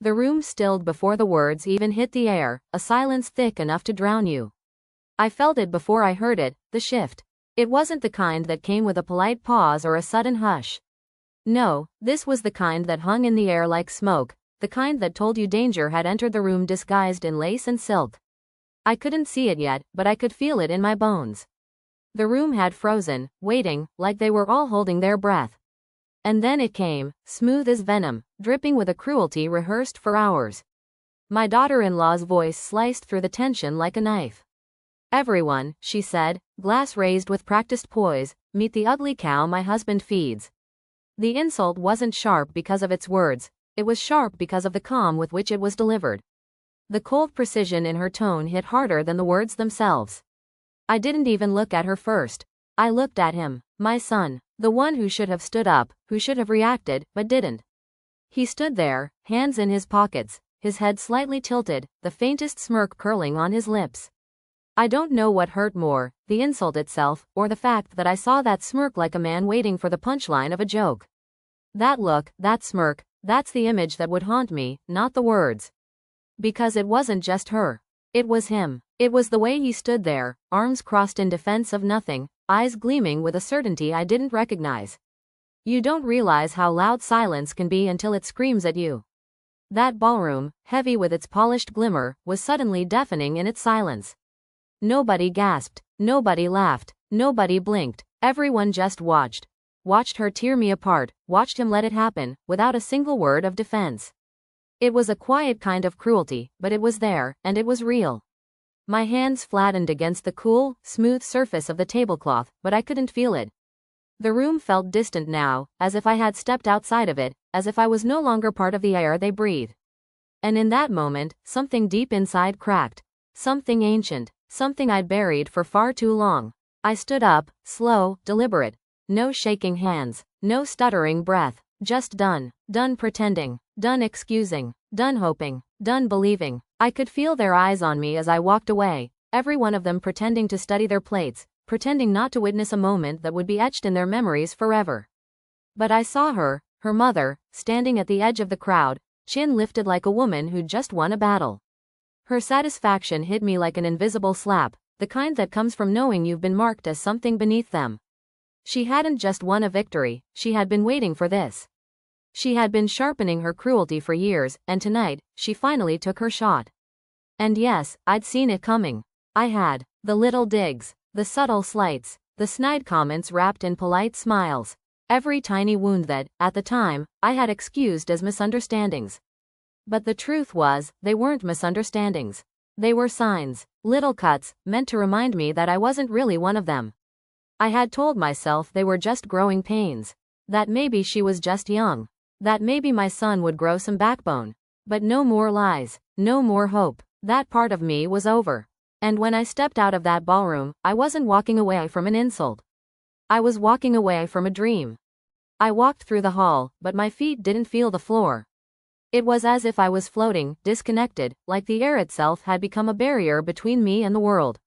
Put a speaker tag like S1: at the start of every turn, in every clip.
S1: The room stilled before the words even hit the air, a silence thick enough to drown you. I felt it before I heard it, the shift. It wasn't the kind that came with a polite pause or a sudden hush. No, this was the kind that hung in the air like smoke, the kind that told you danger had entered the room disguised in lace and silk. I couldn't see it yet, but I could feel it in my bones. The room had frozen, waiting, like they were all holding their breath. And then it came, smooth as venom, dripping with a cruelty rehearsed for hours. My daughter-in-law's voice sliced through the tension like a knife. "Everyone," she said, glass raised with practiced poise, "meet the ugly cow my husband feeds." The insult wasn't sharp because of its words, it was sharp because of the calm with which it was delivered. The cold precision in her tone hit harder than the words themselves. I didn't even look at her first. I looked at him, my son, the one who should have stood up, who should have reacted, but didn't. He stood there, hands in his pockets, his head slightly tilted, the faintest smirk curling on his lips. I don't know what hurt more, the insult itself, or the fact that I saw that smirk like a man waiting for the punchline of a joke. That look, that smirk, that's the image that would haunt me, not the words. Because it wasn't just her. It was him. It was the way he stood there, arms crossed in defense of nothing, eyes gleaming with a certainty I didn't recognize. You don't realize how loud silence can be until it screams at you. That ballroom, heavy with its polished glimmer, was suddenly deafening in its silence. Nobody gasped, nobody laughed, nobody blinked, everyone just watched. Watched her tear me apart, watched him let it happen, without a single word of defense. It was a quiet kind of cruelty, but it was there, and it was real. My hands flattened against the cool, smooth surface of the tablecloth, but I couldn't feel it. The room felt distant now, as if I had stepped outside of it, as if I was no longer part of the air they breathe. And in that moment, something deep inside cracked. Something ancient. Something I'd buried for far too long. I stood up, slow, deliberate. No shaking hands, no stuttering breath, just done. Done pretending, done excusing, done hoping, done believing. I could feel their eyes on me as I walked away, every one of them pretending to study their plates, pretending not to witness a moment that would be etched in their memories forever. But I saw her, her mother, standing at the edge of the crowd, chin lifted like a woman who'd just won a battle. Her satisfaction hit me like an invisible slap, the kind that comes from knowing you've been marked as something beneath them. She hadn't just won a victory, she had been waiting for this. She had been sharpening her cruelty for years, and tonight, she finally took her shot. And yes, I'd seen it coming. I had. The little digs, the subtle slights, the snide comments wrapped in polite smiles. Every tiny wound that, at the time, I had excused as misunderstandings. But the truth was, they weren't misunderstandings. They were signs, little cuts, meant to remind me that I wasn't really one of them. I had told myself they were just growing pains. That maybe she was just young. That maybe my son would grow some backbone. But no more lies, no more hope. That part of me was over. And when I stepped out of that ballroom, I wasn't walking away from an insult. I was walking away from a dream. I walked through the hall, but my feet didn't feel the floor. It was as if I was floating, disconnected, like the air itself had become a barrier between me and the world.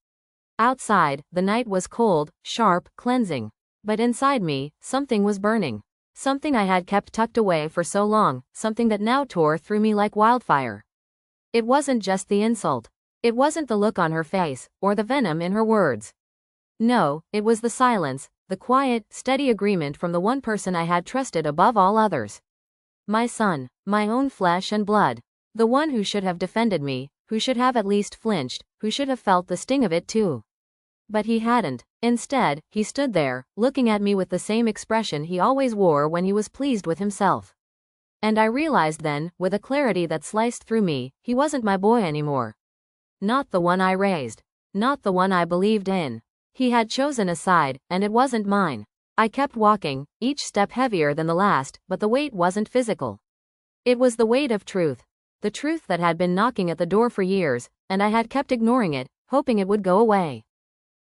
S1: Outside, the night was cold, sharp, cleansing. But inside me, something was burning. Something I had kept tucked away for so long, something that now tore through me like wildfire. It wasn't just the insult. It wasn't the look on her face, or the venom in her words. No, it was the silence, the quiet, steady agreement from the one person I had trusted above all others. My son, my own flesh and blood. The one who should have defended me, who should have at least flinched, who should have felt the sting of it too. But he hadn't. Instead, he stood there, looking at me with the same expression he always wore when he was pleased with himself. And I realized then, with a clarity that sliced through me, he wasn't my boy anymore. Not the one I raised. Not the one I believed in. He had chosen a side, and it wasn't mine. I kept walking, each step heavier than the last, but the weight wasn't physical. It was the weight of truth. The truth that had been knocking at the door for years, and I had kept ignoring it, hoping it would go away.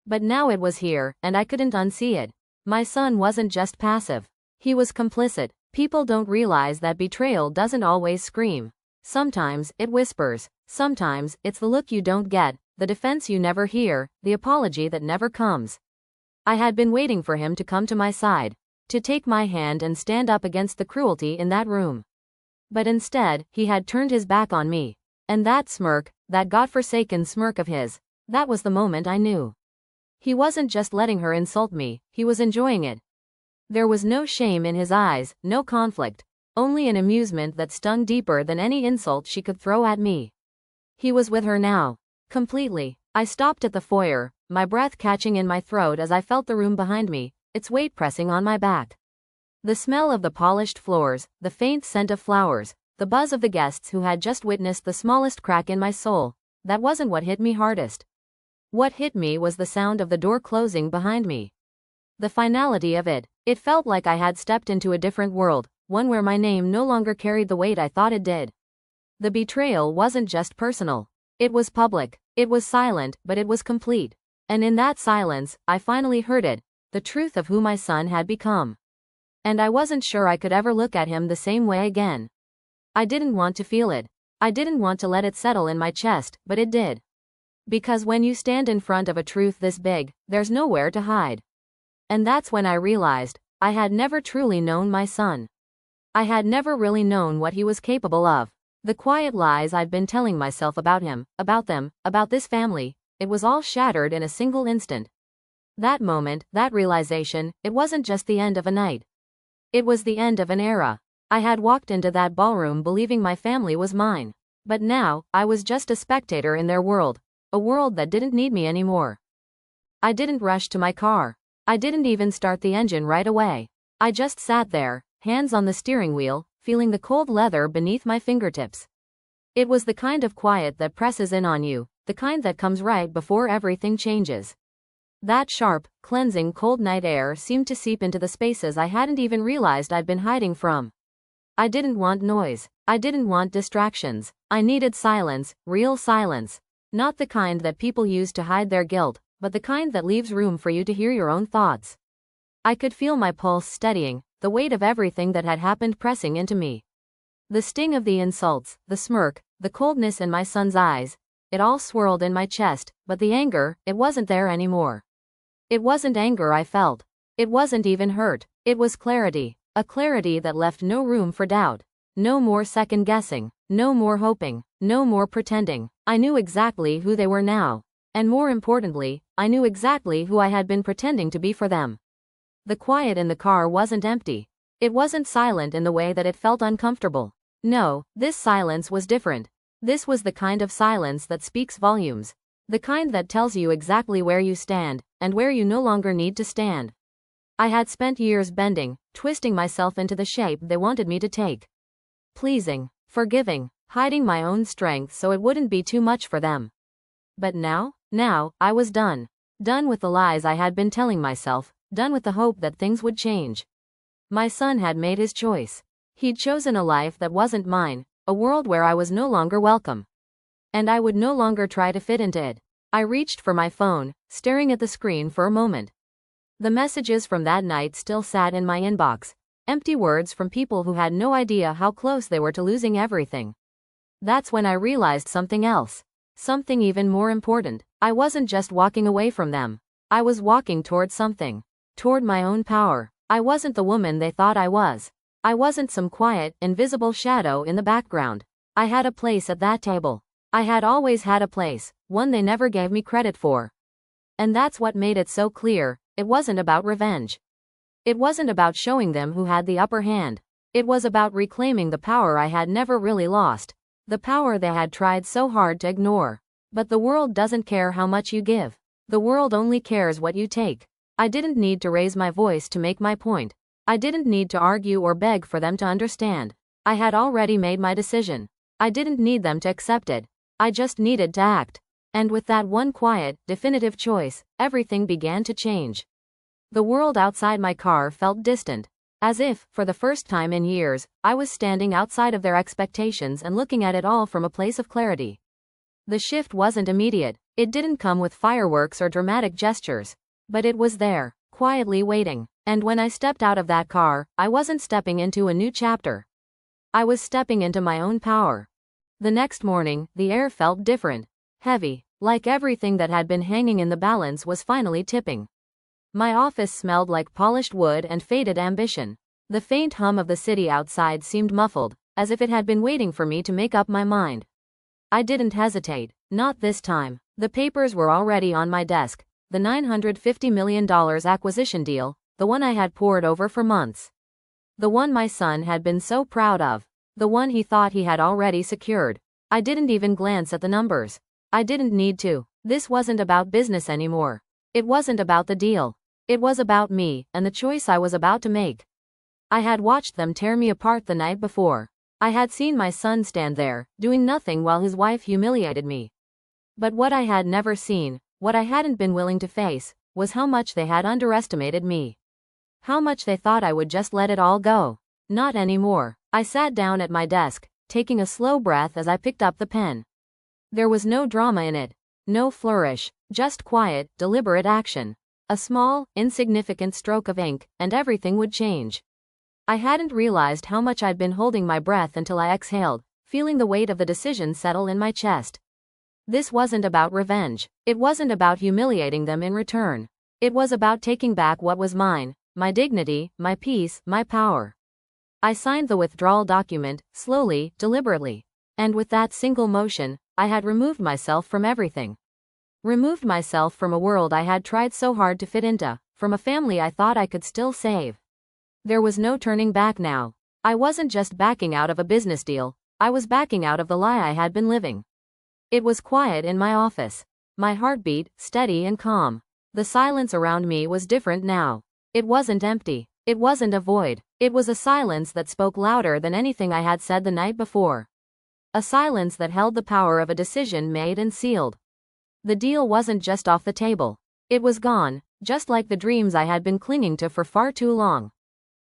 S1: But now it was here, and I couldn't unsee it. My son wasn't just passive. He was complicit. People don't realize that betrayal doesn't always scream. Sometimes, it whispers. Sometimes, it's the look you don't get, the defense you never hear, the apology that never comes. I had been waiting for him to come to my side, to take my hand and stand up against the cruelty in that room. But instead, he had turned his back on me. And that smirk, that godforsaken smirk of his, that was the moment I knew. He wasn't just letting her insult me, he was enjoying it. There was no shame in his eyes, no conflict, only an amusement that stung deeper than any insult she could throw at me. He was with her now. Completely. I stopped at the foyer, my breath catching in my throat as I felt the room behind me, its weight pressing on my back. The smell of the polished floors, the faint scent of flowers, the buzz of the guests who had just witnessed the smallest crack in my soul, that wasn't what hit me hardest. What hit me was the sound of the door closing behind me. The finality of it. It felt like I had stepped into a different world, one where my name no longer carried the weight I thought it did. The betrayal wasn't just personal. It was public. It was silent, but it was complete. And in that silence, I finally heard it, the truth of who my son had become. And I wasn't sure I could ever look at him the same way again. I didn't want to feel it. I didn't want to let it settle in my chest, but it did. Because when you stand in front of a truth this big, there's nowhere to hide. And that's when I realized, I had never truly known my son. I had never really known what he was capable of. The quiet lies I'd been telling myself about him, about them, about this family, it was all shattered in a single instant. That moment, that realization, it wasn't just the end of a night. It was the end of an era. I had walked into that ballroom believing my family was mine. But now, I was just a spectator in their world, a world that didn't need me anymore. I didn't rush to my car. I didn't even start the engine right away. I just sat there, hands on the steering wheel, feeling the cold leather beneath my fingertips. It was the kind of quiet that presses in on you, the kind that comes right before everything changes. That sharp, cleansing cold night air seemed to seep into the spaces I hadn't even realized I'd been hiding from. I didn't want noise. I didn't want distractions. I needed silence, real silence. Not the kind that people use to hide their guilt, but the kind that leaves room for you to hear your own thoughts. I could feel my pulse steadying, the weight of everything that had happened pressing into me. The sting of the insults, the smirk, the coldness in my son's eyes, it all swirled in my chest, but the anger, it wasn't there anymore. It wasn't anger I felt. It wasn't even hurt. It was clarity, a clarity that left no room for doubt. No more second guessing, no more hoping, no more pretending. I knew exactly who they were now. And more importantly, I knew exactly who I had been pretending to be for them. The quiet in the car wasn't empty. It wasn't silent in the way that it felt uncomfortable. No, this silence was different. This was the kind of silence that speaks volumes. The kind that tells you exactly where you stand, and where you no longer need to stand. I had spent years bending, twisting myself into the shape they wanted me to take. Pleasing, forgiving, hiding my own strength so it wouldn't be too much for them. But now, I was done. Done with the lies I had been telling myself, done with the hope that things would change. My son had made his choice. He'd chosen a life that wasn't mine, a world where I was no longer welcome. And I would no longer try to fit into it. I reached for my phone, staring at the screen for a moment. The messages from that night still sat in my inbox, empty words from people who had no idea how close they were to losing everything. That's when I realized something else. Something even more important. I wasn't just walking away from them. I was walking toward something. Toward my own power. I wasn't the woman they thought I was. I wasn't some quiet, invisible shadow in the background. I had a place at that table. I had always had a place, one they never gave me credit for. And that's what made it so clear. It wasn't about revenge. It wasn't about showing them who had the upper hand. It was about reclaiming the power I had never really lost. The power they had tried so hard to ignore. But the world doesn't care how much you give. The world only cares what you take. I didn't need to raise my voice to make my point. I didn't need to argue or beg for them to understand. I had already made my decision. I didn't need them to accept it. I just needed to act. And with that one quiet, definitive choice, everything began to change. The world outside my car felt distant. As if, for the first time in years, I was standing outside of their expectations and looking at it all from a place of clarity. The shift wasn't immediate. It didn't come with fireworks or dramatic gestures. But it was there, quietly waiting. And when I stepped out of that car, I wasn't stepping into a new chapter. I was stepping into my own power. The next morning, the air felt different. Heavy, like everything that had been hanging in the balance was finally tipping. My office smelled like polished wood and faded ambition. The faint hum of the city outside seemed muffled, as if it had been waiting for me to make up my mind. I didn't hesitate. Not this time. The papers were already on my desk. The $950 million acquisition deal, the one I had pored over for months. The one my son had been so proud of. The one he thought he had already secured. I didn't even glance at the numbers. I didn't need to. This wasn't about business anymore. It wasn't about the deal. It was about me, and the choice I was about to make. I had watched them tear me apart the night before. I had seen my son stand there, doing nothing while his wife humiliated me. But what I had never seen, what I hadn't been willing to face, was how much they had underestimated me. How much they thought I would just let it all go. Not anymore. I sat down at my desk, taking a slow breath as I picked up the pen. There was no drama in it. No flourish, just quiet, deliberate action. A small, insignificant stroke of ink, and everything would change. I hadn't realized how much I'd been holding my breath until I exhaled, feeling the weight of the decision settle in my chest. This wasn't about revenge. It wasn't about humiliating them in return. It was about taking back what was mine, my dignity, my peace, my power. I signed the withdrawal document, slowly, deliberately. And with that single motion, I had removed myself from everything. Removed myself from a world I had tried so hard to fit into, from a family I thought I could still save. There was no turning back now. I wasn't just backing out of a business deal, I was backing out of the lie I had been living. It was quiet in my office. My heartbeat, steady and calm. The silence around me was different now. It wasn't empty. It wasn't a void. It was a silence that spoke louder than anything I had said the night before. A silence that held the power of a decision made and sealed. The deal wasn't just off the table. It was gone, just like the dreams I had been clinging to for far too long.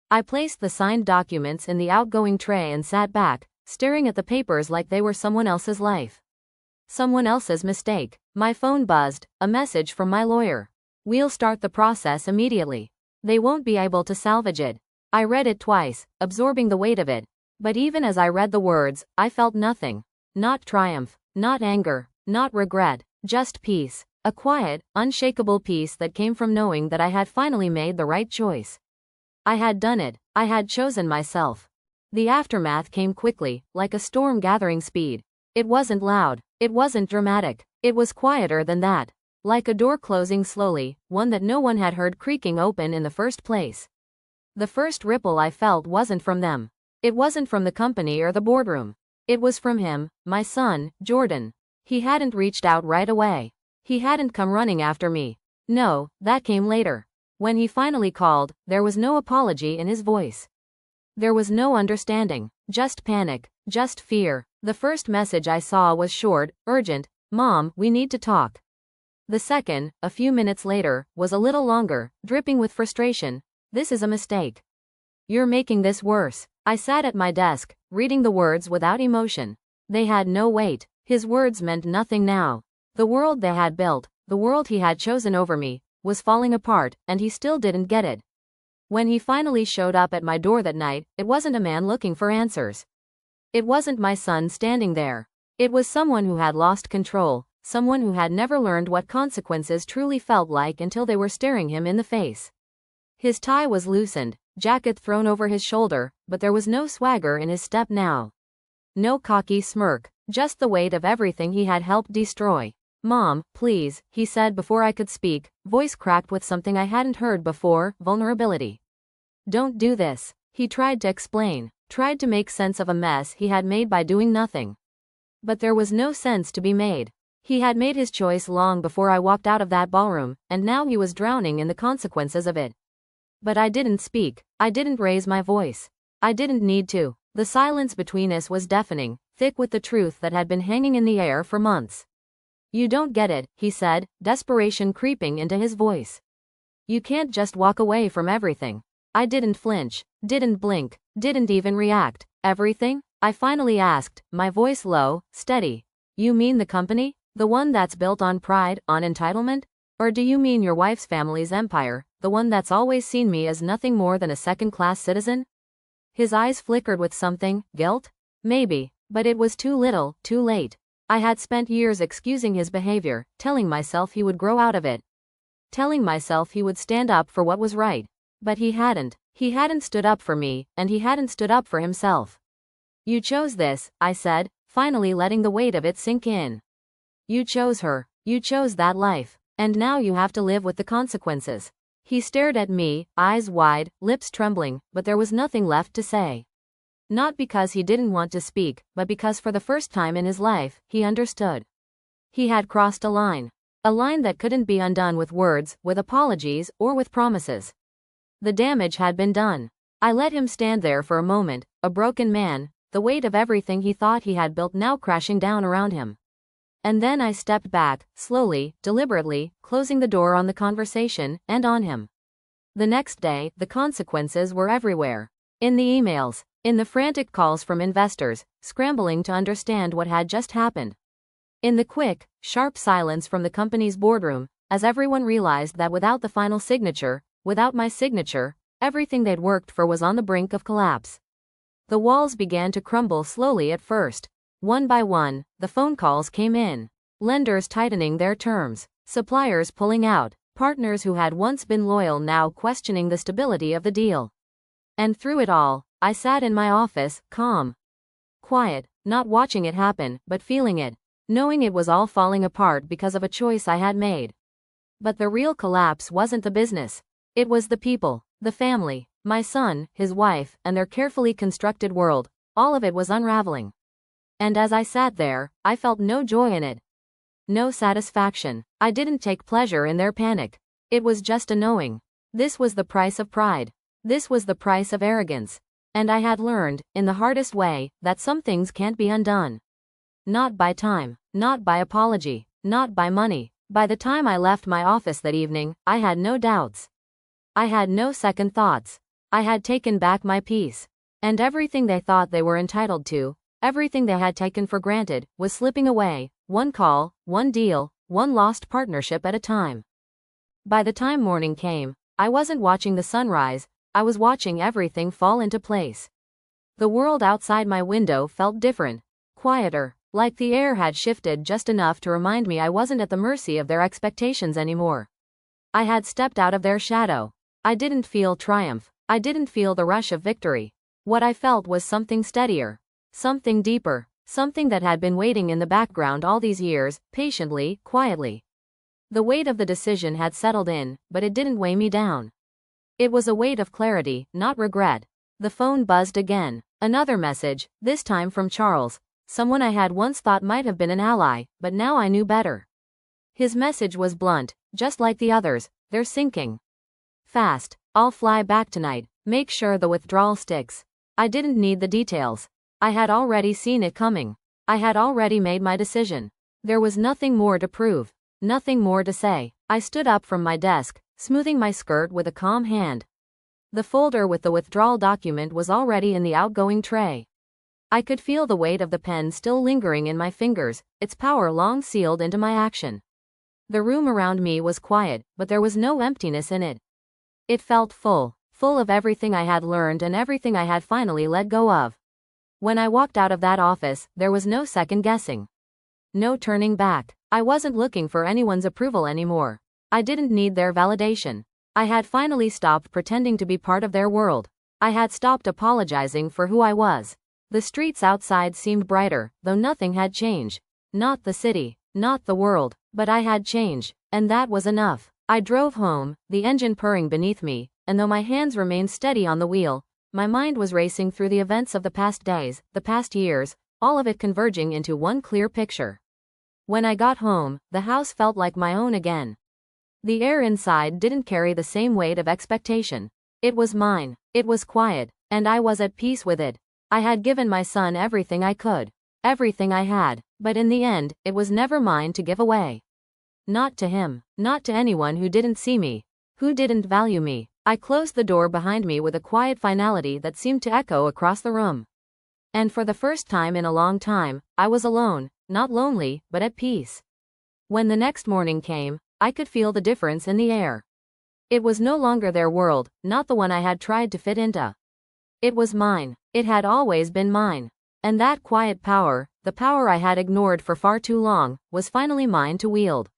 S1: I placed the signed documents in the outgoing tray and sat back, staring at the papers like they were someone else's life. Someone else's mistake. My phone buzzed, a message from my lawyer. We'll start the process immediately. They won't be able to salvage it. I read it twice, absorbing the weight of it. But even as I read the words, I felt nothing. Not triumph, not anger, not regret, just peace. A quiet, unshakable peace that came from knowing that I had finally made the right choice. I had done it. I had chosen myself. The aftermath came quickly, like a storm gathering speed. It wasn't loud. It wasn't dramatic. It was quieter than that. Like a door closing slowly, one that no one had heard creaking open in the first place. The first ripple I felt wasn't from them. It wasn't from the company or the boardroom. It was from him, my son, Jordan. He hadn't reached out right away. He hadn't come running after me. No, that came later. When he finally called, there was no apology in his voice. There was no understanding, just panic, just fear. The first message I saw was short, urgent, "Mom, we need to talk." The second, a few minutes later, was a little longer, dripping with frustration. "This is a mistake. You're making this worse." I sat at my desk, reading the words without emotion. They had no weight. His words meant nothing now. The world they had built, the world he had chosen over me, was falling apart, and he still didn't get it. When he finally showed up at my door that night, it wasn't a man looking for answers. It wasn't my son standing there. It was someone who had lost control, someone who had never learned what consequences truly felt like until they were staring him in the face. His tie was loosened, jacket thrown over his shoulder, but there was no swagger in his step now. No cocky smirk, just the weight of everything he had helped destroy. "Mom, please," he said before I could speak, voice cracked with something I hadn't heard before, vulnerability. "Don't do this." He tried to explain, tried to make sense of a mess he had made by doing nothing. But there was no sense to be made. He had made his choice long before I walked out of that ballroom, and now he was drowning in the consequences of it. But I didn't speak. I didn't raise my voice. I didn't need to. The silence between us was deafening, thick with the truth that had been hanging in the air for months. "You don't get it," he said, desperation creeping into his voice. "You can't just walk away from everything." I didn't flinch, didn't blink, didn't even react. "Everything?" I finally asked, my voice low, steady. "You mean the company? The one that's built on pride, on entitlement? Or do you mean your wife's family's empire, the one that's always seen me as nothing more than a second-class citizen?" His eyes flickered with something, guilt? Maybe, but it was too little, too late. I had spent years excusing his behavior, telling myself he would grow out of it. Telling myself he would stand up for what was right. But he hadn't. He hadn't stood up for me, and he hadn't stood up for himself. You chose this, I said, finally letting the weight of it sink in. You chose her. You chose that life. And now you have to live with the consequences. He stared at me, eyes wide, lips trembling, but there was nothing left to say. Not because he didn't want to speak, but because for the first time in his life, he understood. He had crossed a line. A line that couldn't be undone with words, with apologies, or with promises. The damage had been done. I let him stand there for a moment, a broken man, the weight of everything he thought he had built now crashing down around him. And then I stepped back, slowly, deliberately, closing the door on the conversation, and on him. The next day, the consequences were everywhere. In the emails, in the frantic calls from investors, scrambling to understand what had just happened. In the quick, sharp silence from the company's boardroom, as everyone realized that without the final signature, without my signature, everything they'd worked for was on the brink of collapse. The walls began to crumble slowly at first. One by one, the phone calls came in. Lenders tightening their terms, suppliers pulling out, partners who had once been loyal now questioning the stability of the deal. And through it all, I sat in my office, calm. Quiet, not watching it happen, but feeling it, knowing it was all falling apart because of a choice I had made. But the real collapse wasn't the business. It was the people, the family, my son, his wife, and their carefully constructed world. All of it was unraveling. And as I sat there, I felt no joy in it. No satisfaction. I didn't take pleasure in their panic. It was just a knowing. This was the price of pride. This was the price of arrogance. And I had learned, in the hardest way, that some things can't be undone. Not by time, not by apology, not by money. By the time I left my office that evening, I had no doubts. I had no second thoughts. I had taken back my peace. And everything they thought they were entitled to, everything they had taken for granted, was slipping away, one call, one deal, one lost partnership at a time. By the time morning came, I wasn't watching the sunrise, I was watching everything fall into place. The world outside my window felt different, quieter, like the air had shifted just enough to remind me I wasn't at the mercy of their expectations anymore. I had stepped out of their shadow. I didn't feel triumph. I didn't feel the rush of victory. What I felt was something steadier. Something deeper, something that had been waiting in the background all these years, patiently, quietly. The weight of the decision had settled in, but it didn't weigh me down. It was a weight of clarity, not regret. The phone buzzed again. Another message, this time from Charles, someone I had once thought might have been an ally, but now I knew better. His message was blunt, just like the others, they're sinking. Fast. I'll fly back tonight, make sure the withdrawal sticks. I didn't need the details. I had already seen it coming. I had already made my decision. There was nothing more to prove. Nothing more to say. I stood up from my desk, smoothing my skirt with a calm hand. The folder with the withdrawal document was already in the outgoing tray. I could feel the weight of the pen still lingering in my fingers, its power long sealed into my action. The room around me was quiet, but there was no emptiness in it. It felt full of everything I had learned and everything I had finally let go of. When I walked out of that office, there was no second guessing. No turning back. I wasn't looking for anyone's approval anymore. I didn't need their validation. I had finally stopped pretending to be part of their world. I had stopped apologizing for who I was. The streets outside seemed brighter, though nothing had changed. Not the city, not the world, but I had changed, and that was enough. I drove home, the engine purring beneath me, and though my hands remained steady on the wheel, my mind was racing through the events of the past days, the past years, all of it converging into one clear picture. When I got home, the house felt like my own again. The air inside didn't carry the same weight of expectation. It was mine, it was quiet, and I was at peace with it. I had given my son everything I could, everything I had, but in the end, it was never mine to give away. Not to him, not to anyone who didn't see me, who didn't value me. I closed the door behind me with a quiet finality that seemed to echo across the room. And for the first time in a long time, I was alone, not lonely, but at peace. When the next morning came, I could feel the difference in the air. It was no longer their world, not the one I had tried to fit into. It was mine. It had always been mine. And that quiet power, the power I had ignored for far too long, was finally mine to wield.